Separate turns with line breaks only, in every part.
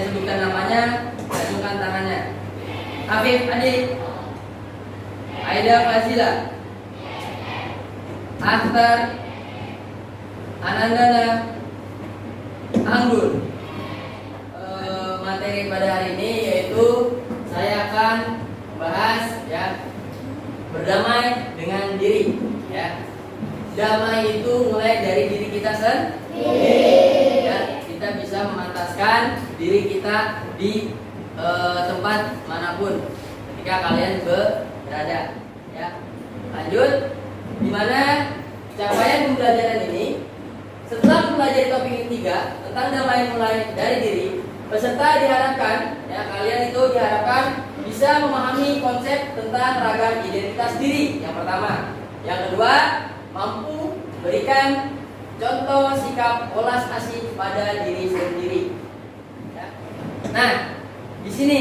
saya sebutkan namanya, acungkan tangannya. Afif Adi, Aida Fazila, Akhtar, Anandana, Anggun. Materi pada hari ini yaitu saya akan membahas ya berdamai dengan diri ya. Damai itu mulai dari diri kita sendiri ya. Kita bisa memantaskan diri kita di tempat manapun ketika kalian berada ya. Lanjut, dimana capaian pembelajaran ini setelah mempelajari topik ketiga tentang damai mulai dari diri, peserta diharapkan ya, kalian itu diharapkan bisa memahami konsep tentang ragam identitas diri yang pertama. Yang kedua, mampu berikan contoh sikap welas asih pada diri sendiri ya. Nah, di sini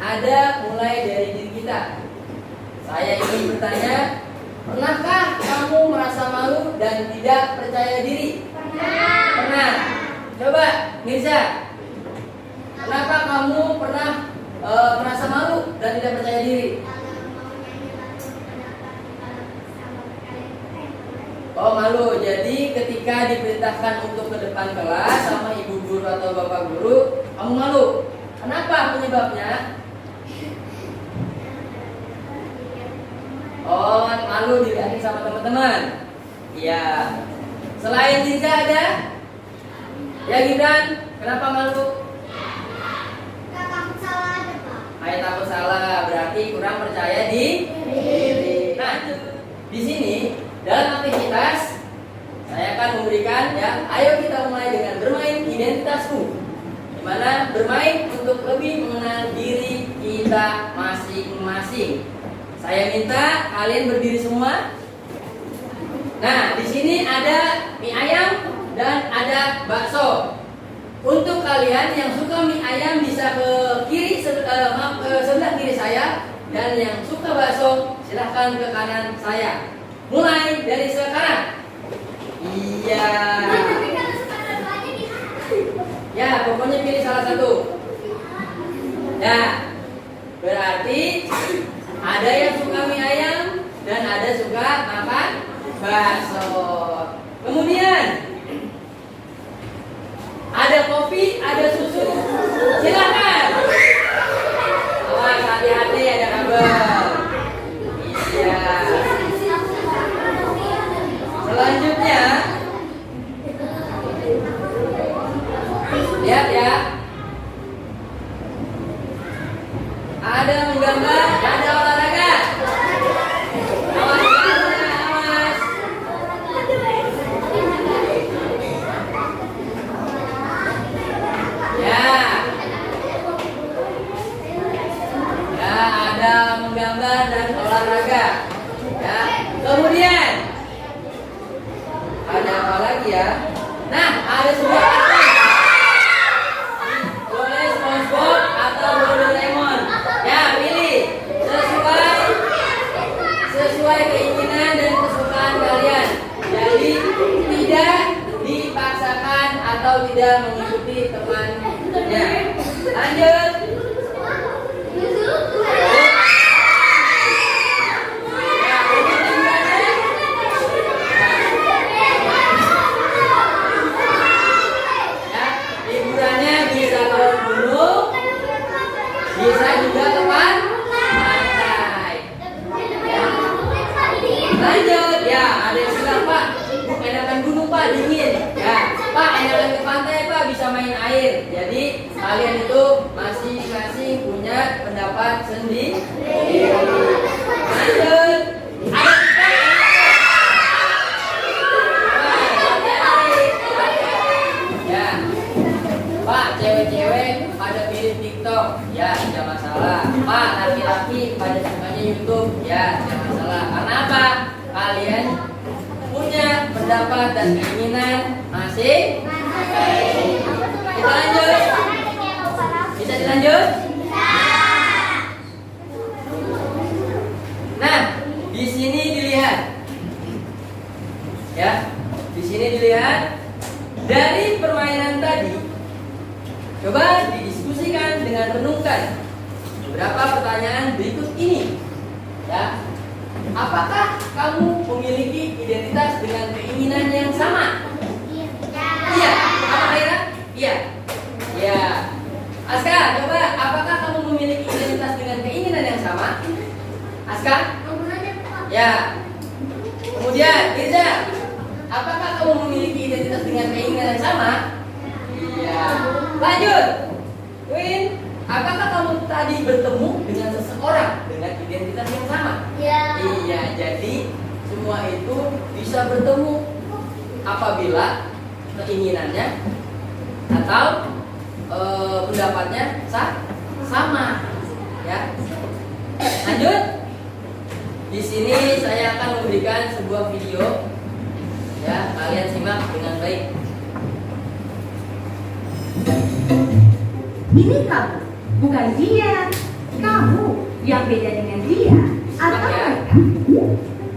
ada mulai dari diri kita. Saya ingin bertanya, pernahkah kamu merasa malu dan tidak percaya diri? Pernah. Coba Mirza, kenapa kamu pernah merasa malu dan tidak percaya diri? Oh, malu. Jadi ketika diperintahkan untuk ke depan kelas sama ibu guru atau bapak guru, kamu malu. Kenapa penyebabnya? Oh, malu dilihatin sama teman-teman. Iya. Selain Dinda ada? Ya Gibran, kenapa malu?
Takut salah ada, Pak.
Kayak takut salah, berarti kurang percaya diri. Nah, di sini dalam aktivitas saya akan memberikan ya, ayo kita mulai dengan bermain identitasku. Dimana bermain untuk lebih mengenal diri kita masing-masing. Saya minta kalian berdiri semua. Nah, di sini ada mie ayam dan ada bakso. Untuk kalian yang suka mie ayam bisa ke kiri sebelah kiri saya, dan yang suka bakso silahkan ke kanan saya. Mulai dari sekarang. Iya.
Tapi kalau sekarang aja gimana?
Ya, pokoknya pilih salah satu. Ya, berarti ada yang suka mie ayam dan ada suka makan bakso. Kemudian ada kopi, ada susu. Silakan. Awas, hati-hati ada kabel. Iya. Selanjutnya, lihat ya. Ada menggambar, ada olahraga. Awas, awas. Ya. Ya, ada menggambar dan olahraga. Ya. Kemudian ada apa lagi ya? Nah, ada sebuah boleh SpongeBob atau Doraemon. Ya, pilih sesuai keinginan dan kesukaan kalian. Jadi tidak dipaksakan atau tidak mengikuti temannya. Lanjut. Bisa juga teman pantai. Lanjut ya, ada yang bilang Pak, enakan gunung Pak, dingin. Ya, Pak enakan ke pantai Pak, bisa main air. Jadi kalian itu masing-masing punya pendapat sendiri. Lanjut. Ya, Pak cewek-cewek pada pilih TikTok, ya tidak masalah. Pak laki-laki pada sukanya YouTube, ya tidak masalah. Karena apa? Kalian punya pendapat dan keinginan masing. Kita lanjut. Bisa dilanjut? Nah, di sini dilihat, ya, di sini dilihat dari permainan tadi. Coba didiskusikan dengan renungkan beberapa pertanyaan berikut ini. Ya. Apakah kamu memiliki identitas dengan keinginan yang sama? Iya. Apa Aira? Iya. Iya. Aska, coba apakah kamu memiliki identitas dengan keinginan yang sama? Aska? Ya. Kemudian, Riza, apakah kamu memiliki identitas dengan keinginan yang sama? Iya. Lanjut. Win, apakah kamu tadi bertemu dengan seseorang dengan identitas yang sama? Iya, jadi semua itu bisa bertemu apabila keinginannya atau pendapatnya sama. Ya. Lanjut. Di sini saya akan memberikan sebuah video. Ya, kalian simak dengan baik.
Ini kamu, bukan dia. Kamu yang beda dengan dia atau mereka.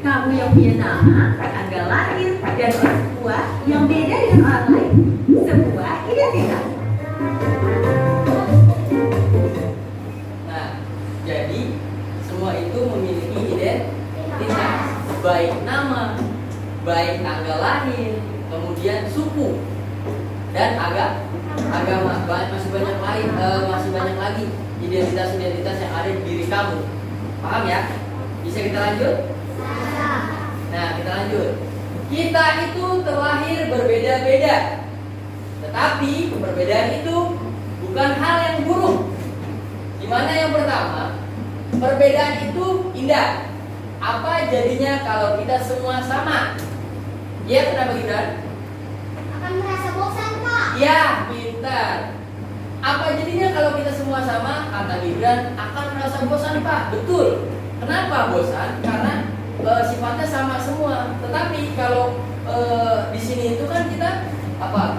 Kamu yang punya nama, tanggal lahir, dan orang tua yang beda dengan orang lain. Sebuah identitas.
Nah, jadi semua itu memiliki identitas, baik nama, baik tanggal lahir, kemudian suku, dan agama. Masih banyak lagi identitas yang ada di diri kamu. Paham ya? Bisa kita lanjut? Nah, kita lanjut. Kita itu terlahir berbeda-beda, tetapi perbedaan itu bukan hal yang buruk. Dimana yang pertama, perbedaan itu indah. Apa jadinya kalau kita semua sama? Ya, kenapa Gibran?
Akan merasa bosan, Pak.
Ya, pintar. Apa jadinya kalau kita semua sama? Kata Gibran, akan merasa bosan, Pak. Betul. Kenapa bosan? Karena sifatnya sama semua. Tetapi kalau di sini itu kan kita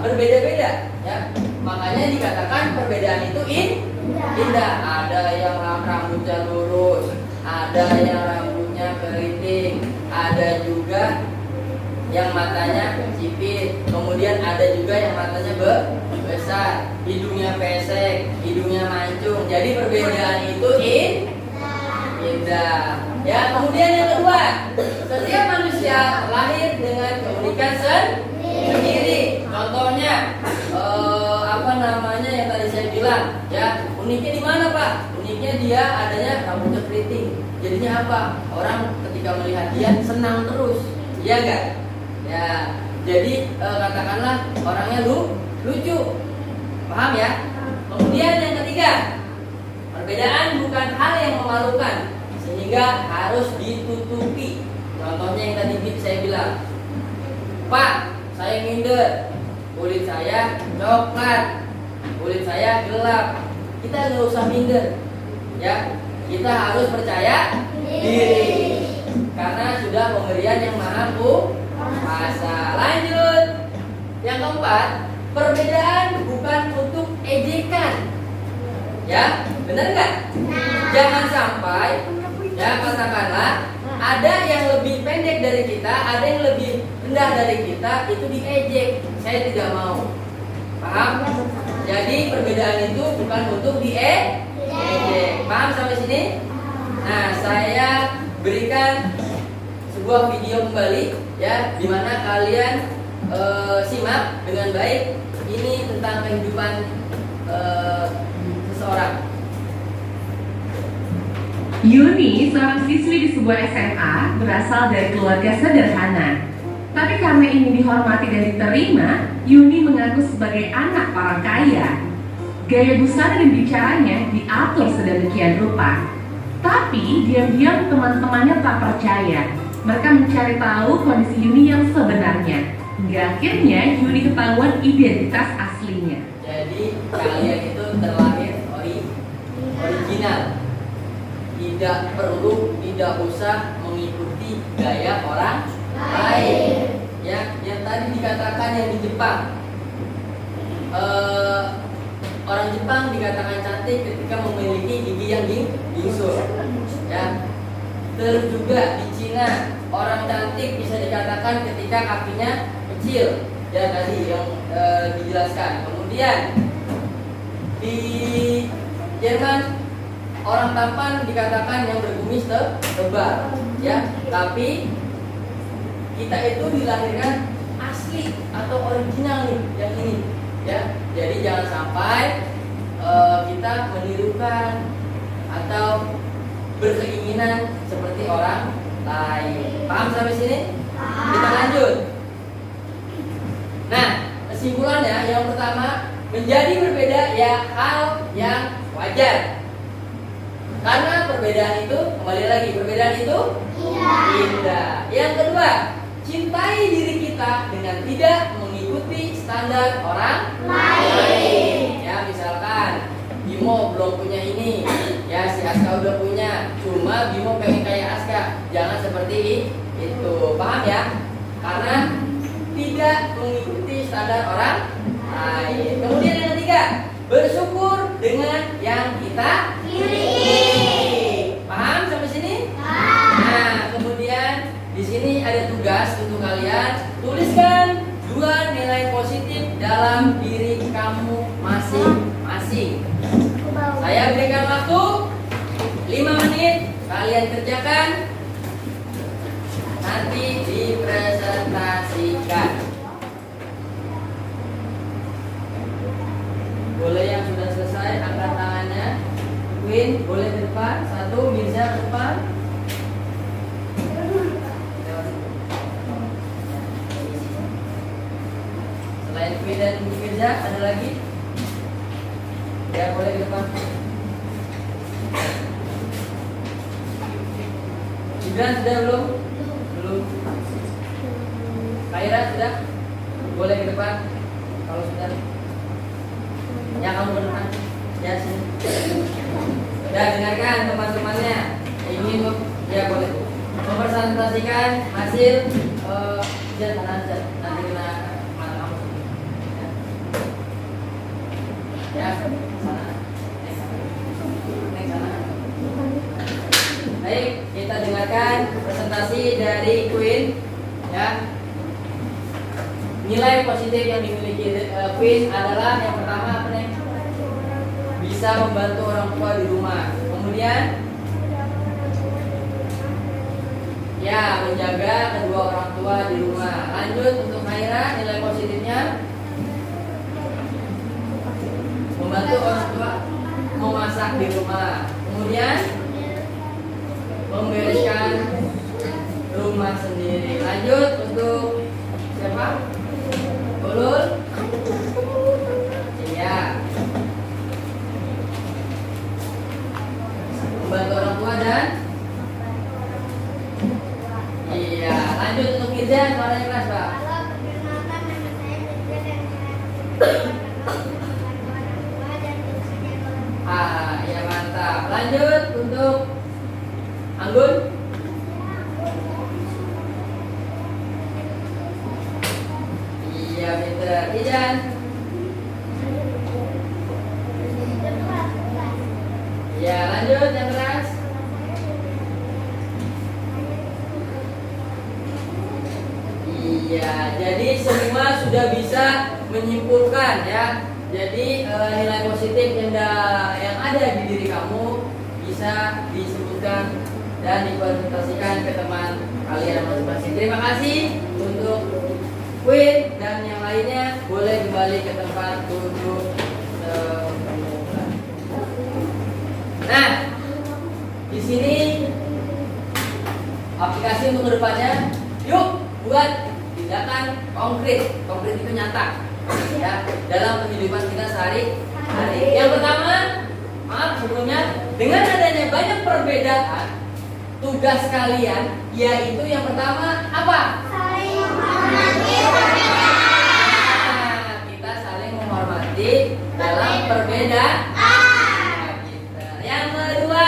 berbeda-beda, ya. Makanya dikatakan perbedaan itu indah. Ada yang rambutnya lurus, ada yang rambutnya keriting, ada juga yang matanya sipit, kemudian ada juga yang matanya besar, hidungnya pesek, hidungnya mancung. Jadi perbedaan itu indah. Ya, kemudian yang kedua, setiap manusia lahir dengan keunikan sendiri. Contohnya, yang tadi saya bilang, ya, uniknya di mana, Pak? Uniknya dia adanya rambutnya keriting. Jadinya apa? Orang ketika melihat dia senang terus, iya enggak? Ya, jadi katakanlah orangnya lucu, paham ya? Kemudian yang ketiga, perbedaan bukan hal yang memalukan, sehingga harus ditutupi. Contohnya yang tadi saya bilang, Pak, saya minder, kulit saya coklat, kulit saya gelap. Kita nggak usah minder, ya. Kita harus percaya diri, karena sudah pemberian yang maha kuasa. Lanjut. Yang keempat, perbedaan bukan untuk ejekan. Ya, benar nggak? Jangan sampai, ya, katakanlah ada yang lebih pendek dari kita, ada yang lebih rendah dari kita, itu diejek. Saya tidak mau. Paham? Jadi perbedaan itu bukan untuk diejek. Paham sampai sini? Nah, saya berikan sebuah video kembali, ya, di mana kalian simak dengan baik. Ini tentang kehidupan seseorang.
Yuni, seorang siswi di sebuah SMA, berasal dari keluarga sederhana. Tapi karena ingin dihormati dan diterima, Yuni mengaku sebagai anak orang kaya. Gaya busana dan bicaranya diatur sedemikian rupa. Tapi diam-diam teman-temannya tak percaya. Mereka mencari tahu kondisi Yuni yang sebenarnya. Hingga akhirnya Yuni ketahuan identitas aslinya.
Jadi kalian itu terlahir original. Tidak perlu, tidak usah mengikuti gaya orang lain. Ya, yang tadi dikatakan yang di Jepang, orang Jepang dikatakan cantik ketika memiliki gigi yang bingsut. Ya, terus juga di Cina orang cantik bisa dikatakan ketika kakinya kecil. Ya, tadi yang dijelaskan. Kemudian di Jerman orang tampan dikatakan yang berkumis tebal, ya. Tapi kita itu dilahirkan asli atau original nih, yang ini, ya. Jadi jangan sampai kita menirukan atau berkeinginan seperti orang lain. Paham sampai sini? Kita lanjut. Nah, kesimpulannya yang pertama, menjadi berbeda ya hal yang wajar. Karena perbedaan itu, kembali lagi, perbedaan itu indah. Yang kedua, cintai diri kita dengan tidak mengikuti standar orang lain. Ya, misalkan Bimo belum punya ini, ya si Aska udah punya, cuma Bimo pengen kayak Aska. Jangan seperti itu, paham ya? Karena tidak mengikuti standar orang lain. Kemudian yang ketiga, bersyukur dengan yang kita miliki. Paham sampai sini? Nah, kemudian di sini ada tugas untuk kalian, tuliskan 2 nilai positif dalam diri kamu masing-masing. Saya berikan waktu 5 menit, kalian kerjakan, nanti dipresentasikan. Boleh yang sudah selesai angkat tangannya. Queen boleh ke depan, 1, Mirza ke depan. Selain Queen dan Mirza ada lagi? Ya, boleh ke depan. Gibran sudah belum? Belum. Kaira sudah? Boleh ke depan. Kalau sudah, ya kamu ke depan. Ya sini. Sudah dengarkan teman-temannya. Ingin ya boleh mempresentasikan hasil nanti kena mata kamu. Ya, sana. Naik sana. Baik, kita dengarkan presentasi dari Queen, ya. Nilai positif yang dimiliki Queen adalah yang pertama apa nih? Bisa membantu orang tua di rumah. Kemudian ya, menjaga kedua orang tua di rumah. Lanjut untuk Khaira, nilai positifnya membantu orang tua memasak di rumah. Kemudian membereskan rumah sendiri. Lanjut untuk siapa? Ulul. Iya. Membantu orang tua dan iya. Lanjut untuk Mirza, suaranya keras, Pak. Iya mantap. Lanjut untuk Anggun. Iya pinter. Ijan. Iya lanjut yang keras. Iya, jadi semua sudah bisa menyimpulkan ya. Jadi nilai positif yang ada di diri kamu bisa disebutkan dan dipresentasikan ke teman kalian masing-masing. Terima kasih untuk Queen dan yang lainnya, boleh kembali ke tempat duduk semula. Nah, di sini aplikasi untuk kedepannya, yuk buat tindakan konkret. Konkret itu nyata, ya, dalam kehidupan kita sehari-hari. Yang pertama, maaf sebelumnya, dengan adanya banyak perbedaan, tugas kalian yaitu yang pertama apa?
Saling menghormati perbedaan.
Nah, kita saling menghormati dalam perbedaan. Yang kedua,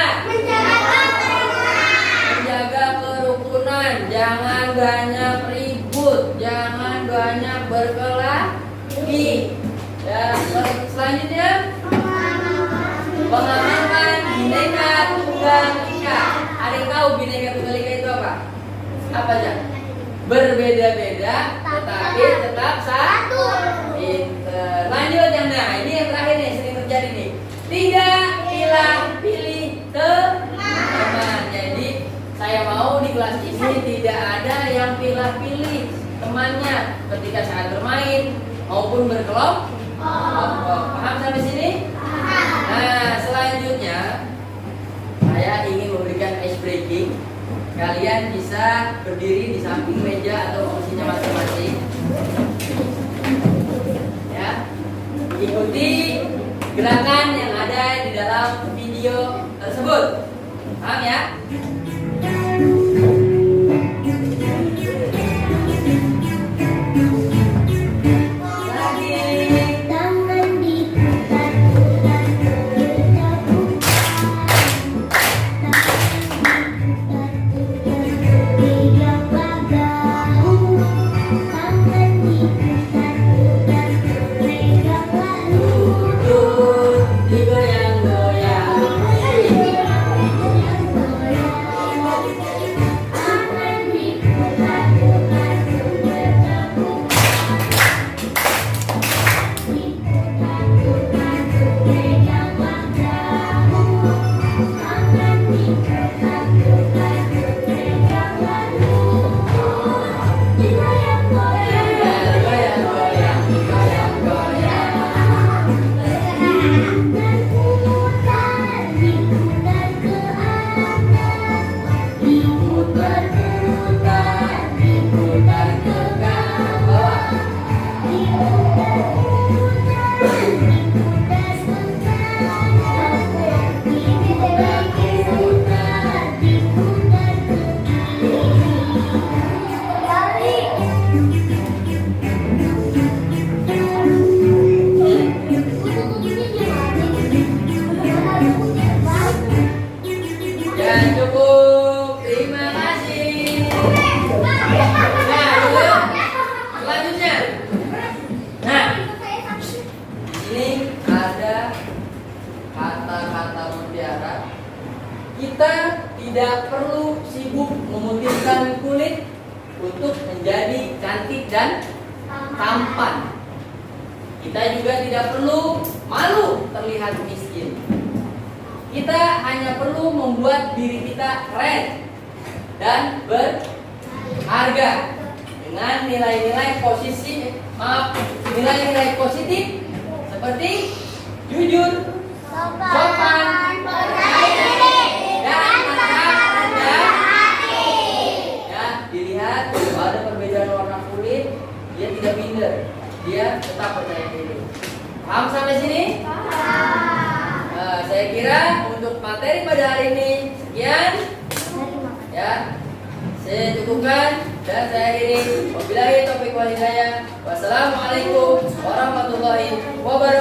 menjaga kerukunan. Jangan banyak ribut, jangan banyak berkelahi. Ya, selanjutnya mengamalkan Bhinneka Tunggal Ika. Ada yang tahu Bhinneka Tunggal Ika itu apa? Apa aja? Berbeda-beda tetapi tetap satu. Pinter. Lanjut yang ini yang terakhir nih, sering terjadi nih. Tidak tidak ada yang pilih-pilih temannya ketika saat bermain maupun berkelompok. Paham sampai sini? Nah, selanjutnya saya ingin memberikan ice breaking. Kalian bisa berdiri di samping meja atau kursinya masing-masing. Ya, ikuti gerakan yang ada di dalam video tersebut. Paham ya? Kita tidak perlu sibuk memutihkan kulit untuk menjadi cantik dan tampan. Kita juga tidak perlu malu terlihat miskin. Kita hanya perlu membuat diri kita keren dan berharga dengan nilai-nilai nilai-nilai positif seperti jujur, sopan, ada perbedaan warna kulit, dia tidak minder, dia tetap percaya diri. Paham sampai sini? Saya kira untuk materi pada hari ini sekian. Ya, saya cukupkan dan saya akhiri. Wabillahi taufiq wal hidayah. Wassalamualaikum warahmatullahi wabarakatuh.